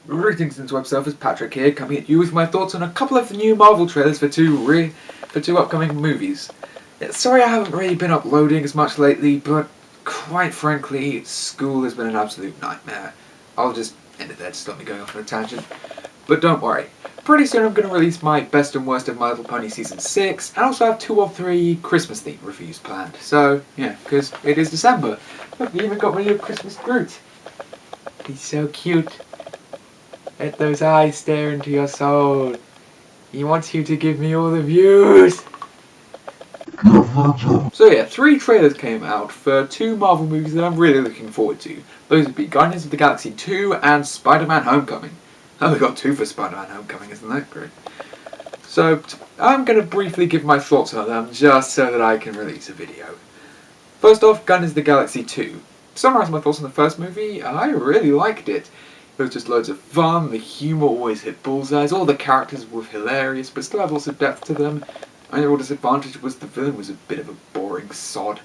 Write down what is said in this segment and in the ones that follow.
Greetings interweb surfers, Patrick here, coming at you with my thoughts on a couple of the new Marvel trailers for two upcoming movies. Yeah, sorry I haven't really been uploading as much lately, but quite frankly, school has been an absolute nightmare. I'll just end it there to stop me going off on a tangent. But don't worry, pretty soon I'm going to release my best and worst of My Little Pony Season 6, and also have 2 or 3 Christmas themed reviews planned. So, yeah, because it is December. Look, we even got my little Christmas Groot. He's so cute. Let those eyes stare into your soul. He wants you to give me all the views. So yeah, 3 trailers came out for 2 Marvel movies that I'm really looking forward to. Those would be Guardians of the Galaxy 2 and Spider-Man Homecoming. Oh, we got 2 for Spider-Man Homecoming, isn't that great? So, I'm going to briefly give my thoughts on them just so that I can release a video. First off, Guardians of the Galaxy 2. To summarise my thoughts on the first movie, I really liked it. It was just loads of fun, the humour always hit bullseyes, all the characters were hilarious but still had lots of depth to them. My real disadvantage was the villain was a bit of a boring sod.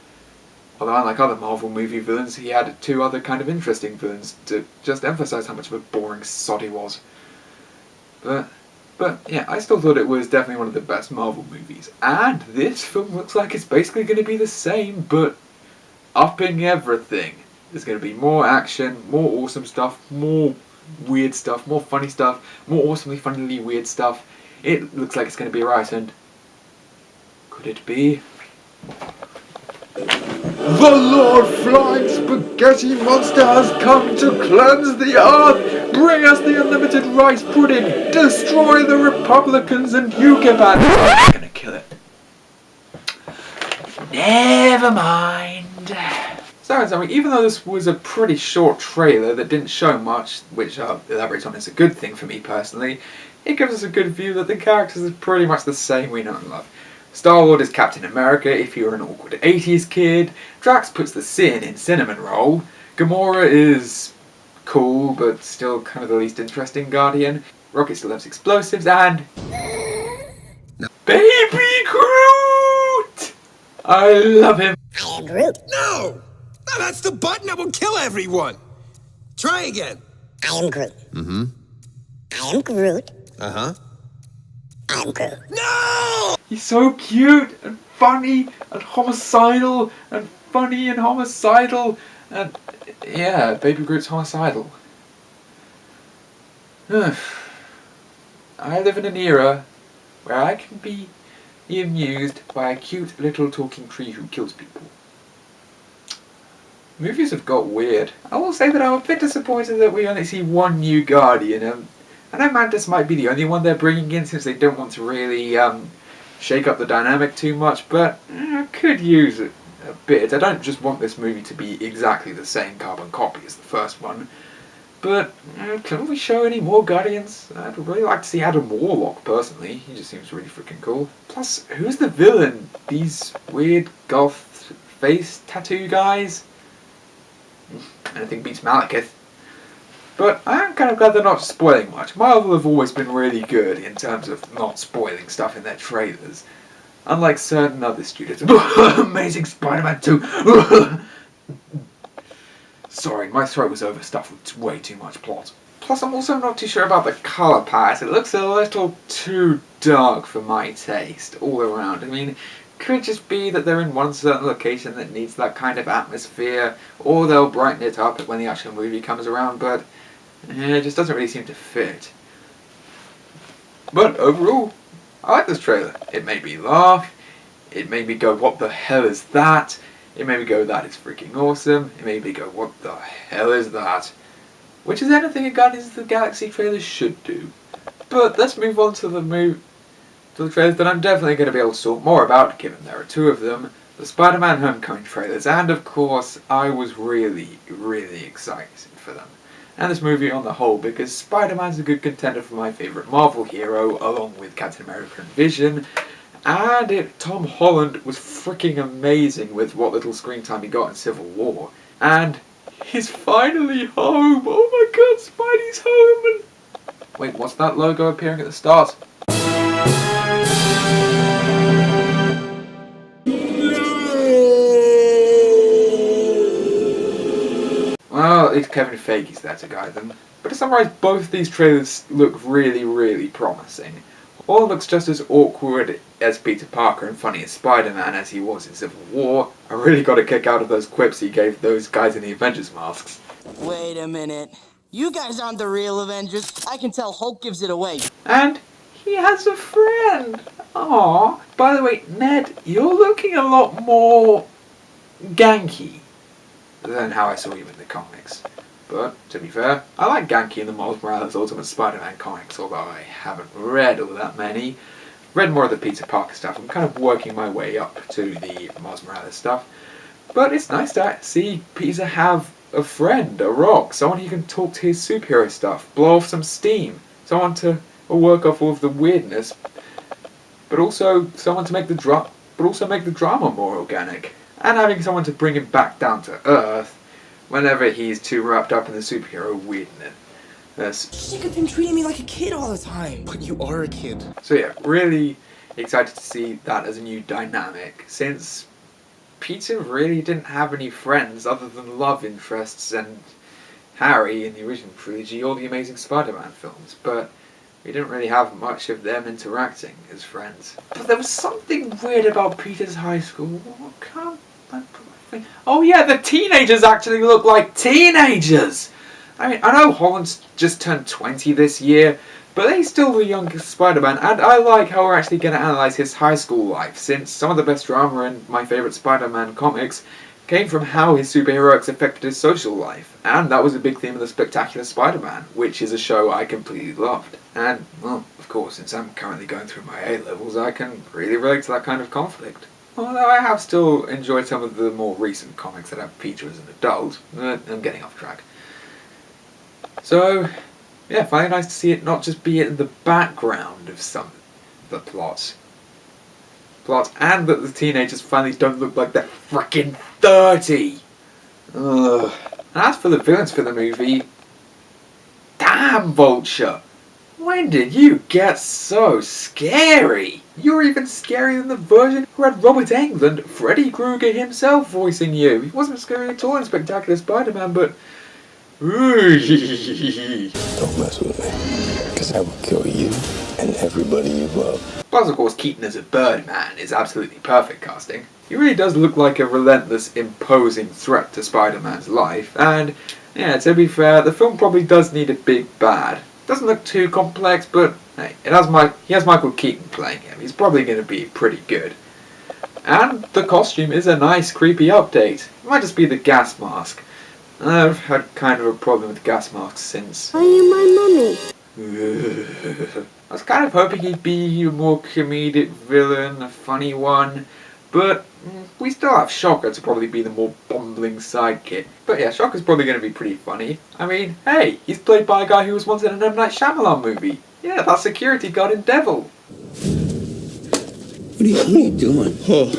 Although unlike other Marvel movie villains, he had 2 other kind of interesting villains to just emphasise how much of a boring sod he was. But yeah, I still thought it was definitely one of the best Marvel movies. And this film looks like it's basically going to be the same, but upping everything. There's going to be more action, more awesome stuff, more weird stuff, more funny stuff, more awesomely funnily weird stuff. It looks like it's going to be right, and could it be? The Lord Flying Spaghetti Monster has come to cleanse the earth, bring us the unlimited rice pudding, destroy the Republicans, and you get back. I'm going to kill it. Never mind. So in summary, even though this was a pretty short trailer that didn't show much, which I'll elaborate on is a good thing for me personally, it gives us a good view that the characters are pretty much the same we know and love. Star-Lord is Captain America if you're an awkward 80s kid, Drax puts the sin in cinnamon roll, Gamora is cool but still kind of the least interesting Guardian, Rocket still loves explosives, and Baby Groot! I love him. I am Groot. No! No, that's the button that will kill everyone! Try again. I am Groot. Mm-hmm. I am Groot. Uh-huh. I am Groot. No! He's so cute and funny and homicidal and funny and homicidal and yeah, Baby Groot's homicidal. I live in an era where I can be amused by a cute little talking tree who kills people. Movies have got weird. I will say that I'm a bit disappointed that we only see 1 new Guardian. I know Mantis might be the only one they're bringing in since they don't want to really shake up the dynamic too much, but I could use it a bit. I don't just want this movie to be exactly the same carbon copy as the first one, but can we show any more Guardians? I'd really like to see Adam Warlock personally. He just seems really freaking cool. Plus, who's the villain? These weird goth face tattoo guys? Anything beats Malekith. But I am kind of glad they're not spoiling much. Marvel have always been really good in terms of not spoiling stuff in their trailers. Unlike certain other studios. Amazing Spider-Man 2! Sorry, my throat was overstuffed with way too much plot. Plus, I'm also not too sure about the colour palette. It looks a little too dark for my taste, all around. I mean, could just be that they're in one certain location that needs that kind of atmosphere, or they'll brighten it up when the actual movie comes around, but it just doesn't really seem to fit. But overall, I like this trailer. It made me laugh, it made me go, what the hell is that? It made me go, that is freaking awesome. It made me go, what the hell is that? Which is anything a Guardians of the Galaxy trailer should do. But let's move on to the trailers that I'm definitely going to be able to talk more about, given there are 2 of them. The Spider-Man Homecoming trailers, and of course, I was really, really excited for them. And this movie on the whole, because Spider-Man's a good contender for my favourite Marvel hero, along with Captain America and Vision. And Tom Holland was freaking amazing with what little screen time he got in Civil War. And he's finally home! Oh my god, Spidey's home! And wait, what's that logo appearing at the start? Well, at least Kevin Feige's there to guide them. But to summarise, both these trailers look really, really promising. All looks just as awkward as Peter Parker and funny as Spider-Man as he was in Civil War. I really got a kick out of those quips he gave those guys in the Avengers masks. Wait a minute. You guys aren't the real Avengers. I can tell Hulk gives it away. And he has a friend. Aww. By the way, Ned, you're looking a lot more ganky than how I saw you in the comics. But, to be fair, I like Ganke in the Miles Morales Ultimate Spider-Man comics, although I haven't read all that many. Read more of the Peter Parker stuff. I'm kind of working my way up to the Miles Morales stuff. But it's nice to see Peter have a friend, a rock, someone he can talk to his superhero stuff, blow off some steam, someone to work off all of the weirdness, but also someone to make the drama more organic, and having someone to bring him back down to earth whenever he's too wrapped up in the superhero weirdness. I'm sick of him treating me like a kid all the time. But you are a kid. So yeah, really excited to see that as a new dynamic, since Peter really didn't have any friends other than love interests and Harry in the original trilogy or the Amazing Spider-Man films, but we didn't really have much of them interacting as friends. But there was something weird about Peter's high school. What can't I put my finger? Oh yeah, the teenagers actually look like teenagers! I mean, I know Holland's just turned 20 this year, but he's still the youngest Spider-Man, and I like how we're actually going to analyse his high school life, since some of the best drama in my favourite Spider-Man comics came from how his superheroics affected his social life, and that was a big theme of the Spectacular Spider-Man, which is a show I completely loved. And, well, of course, since I'm currently going through my A-levels, I can really relate to that kind of conflict. Although I have still enjoyed some of the more recent comics that have Peter as an adult, I'm getting off track. So, yeah, finally nice to see it not just be in the background of the plot, and that the teenagers finally don't look like they're frickin' 30! Ugh. And as for the villains for the movie, damn Vulture! When did you get so scary? You're even scarier than the version who had Robert Englund, Freddy Krueger himself, voicing you. He wasn't scary at all in Spectacular Spider-Man, but Don't mess with me, because I will kill you and everybody you love. Plus, of course, Keaton as a Birdman is absolutely perfect casting. He really does look like a relentless, imposing threat to Spider-Man's life, and, yeah, to be fair, the film probably does need a big bad. Doesn't look too complex, but, hey, he has Michael Keaton playing him. He's probably going to be pretty good. And the costume is a nice, creepy update. It might just be the gas mask. I've had kind of a problem with gas masks since. Are you my I was kind of hoping he'd be a more comedic villain, a funny one, but we still have Shocker to probably be the more bumbling sidekick. But yeah, Shocker's probably going to be pretty funny. I mean, hey, he's played by a guy who was once in an M. Night Shyamalan movie. Yeah, that security guard in Devil. What are you doing? Oh,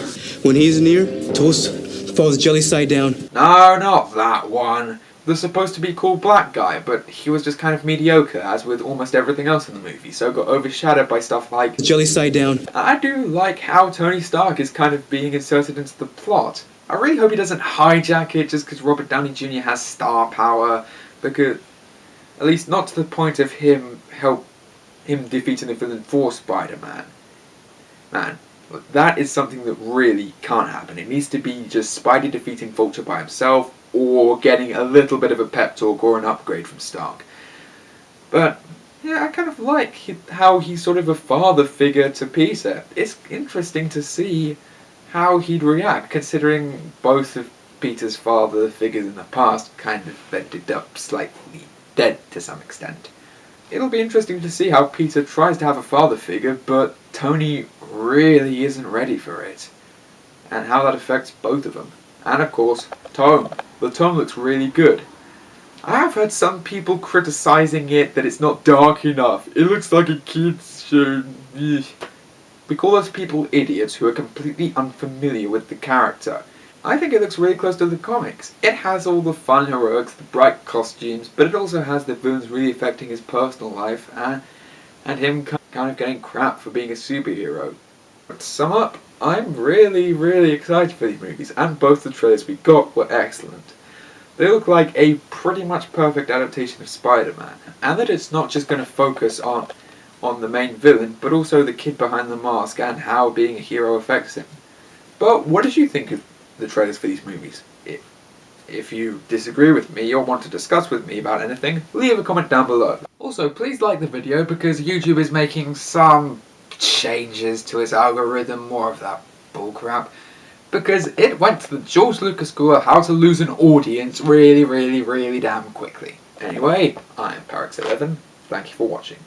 when he's near, toast falls jelly side down. No, not that one. The supposed to be cool black guy, but he was just kind of mediocre, as with almost everything else in the movie, so got overshadowed by stuff like Jelly side down. I do like how Tony Stark is kind of being inserted into the plot. I really hope he doesn't hijack it just because Robert Downey Jr. has star power, because, at least not to the point of him defeating the villain for Spider-Man. Man, that is something that really can't happen. It needs to be just Spidey defeating Vulture by himself, or getting a little bit of a pep talk or an upgrade from Stark. But, yeah, I kind of like how he's sort of a father figure to Peter. It's interesting to see how he'd react, considering both of Peter's father figures in the past kind of ended up slightly dead to some extent. It'll be interesting to see how Peter tries to have a father figure, but Tony really isn't ready for it, and how that affects both of them. And of course, tone. The tone looks really good. I have heard some people criticising it that it's not dark enough. It looks like a kid's show. We call those people idiots who are completely unfamiliar with the character. I think it looks really close to the comics. It has all the fun heroics, the bright costumes, but it also has the villains really affecting his personal life, and him kind of getting crap for being a superhero. But to sum up, I'm really, really excited for these movies, and both the trailers we got were excellent. They look like a pretty much perfect adaptation of Spider-Man, and that it's not just going to focus on the main villain, but also the kid behind the mask and how being a hero affects him. But what did you think of the trailers for these movies? If you disagree with me or want to discuss with me about anything, leave a comment down below. Also, please like the video because YouTube is making some changes to its algorithm, more of that bullcrap, because it went to the George Lucas School of how to lose an audience really damn quickly. Anyway, I am Parix11, thank you for watching.